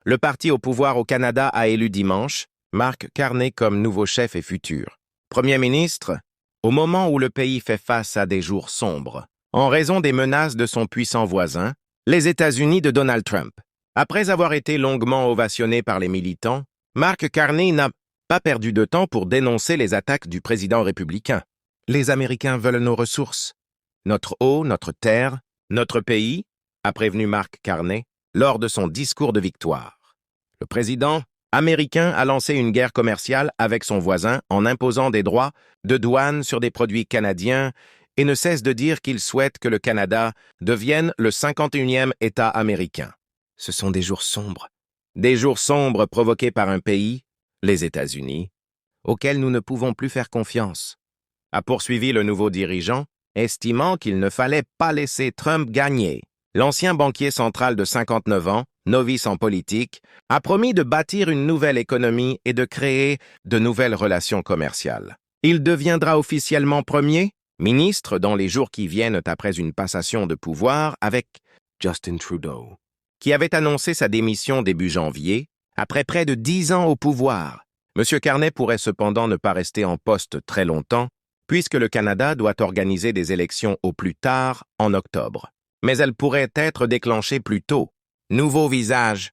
Le parti au pouvoir au Canada a élu dimanche Mark Carney comme nouveau chef et futur Premier ministre, au moment où le pays fait face à des jours sombres, en raison des menaces de son puissant voisin, les États-Unis de Donald Trump. Après avoir été longuement ovationné par les militants, Mark Carney n'a pas perdu de temps pour dénoncer les attaques du président républicain. Les Américains veulent nos ressources, notre eau, notre terre, notre pays, a prévenu Mark Carney lors de son discours de victoire. Le président américain a lancé une guerre commerciale avec son voisin en imposant des droits de douane sur des produits canadiens et ne cesse de dire qu'il souhaite que le Canada devienne le 51e État américain. Ce sont des jours sombres provoqués par un pays, les États-Unis, auquel nous ne pouvons plus faire confiance, a poursuivi le nouveau dirigeant, estimant qu'il ne fallait pas laisser Trump gagner. L'ancien banquier central de 59 ans, novice en politique, a promis de bâtir une nouvelle économie et de créer de nouvelles relations commerciales. Il deviendra officiellement premier ministre dans les jours qui viennent après une passation de pouvoir avec Justin Trudeau, qui avait annoncé sa démission début janvier, après près de 10 ans au pouvoir. M. Carney pourrait cependant ne pas rester en poste très longtemps, puisque le Canada doit organiser des élections au plus tard en octobre. Mais elles pourraient être déclenchées plus tôt. Nouveau visage.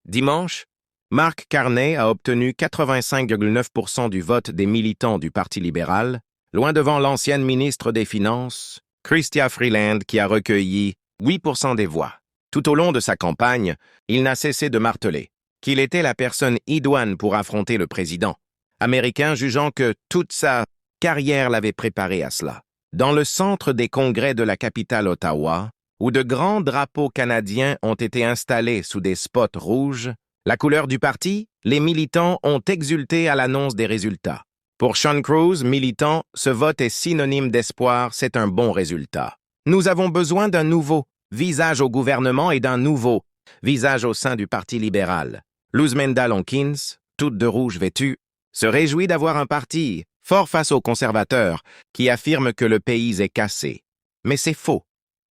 Dimanche, Mark Carney a obtenu 85,9% du vote des militants du Parti libéral, loin devant l'ancienne ministre des Finances, Chrystia Freeland, qui a recueilli 8% des voix. Tout au long de sa campagne, il n'a cessé de marteler qu'il était la personne idoine pour affronter le président américain, jugeant que toute sa carrière l'avait préparé à cela. Dans le centre des congrès de la capitale Ottawa, où de grands drapeaux canadiens ont été installés sous des spots rouges, la couleur du parti, les militants ont exulté à l'annonce des résultats. Pour Sean Cruz, militant, ce vote est synonyme d'espoir, c'est un bon résultat. Nous avons besoin d'un nouveau visage au gouvernement et d'un nouveau visage au sein du Parti libéral. Luzmenda Lonkins, toute de rouge vêtue, se réjouit d'avoir un parti fort face aux conservateurs qui affirment que le pays est cassé. Mais c'est faux.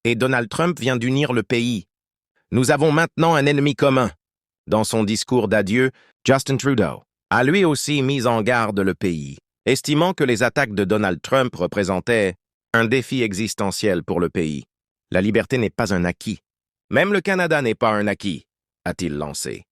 Et Donald Trump vient d'unir le pays. Nous avons maintenant un ennemi commun. Dans son discours d'adieu, Justin Trudeau a lui aussi mis en garde le pays, estimant que les attaques de Donald Trump représentaient un défi existentiel pour le pays. La liberté n'est pas un acquis. Même le Canada n'est pas un acquis, a-t-il lancé.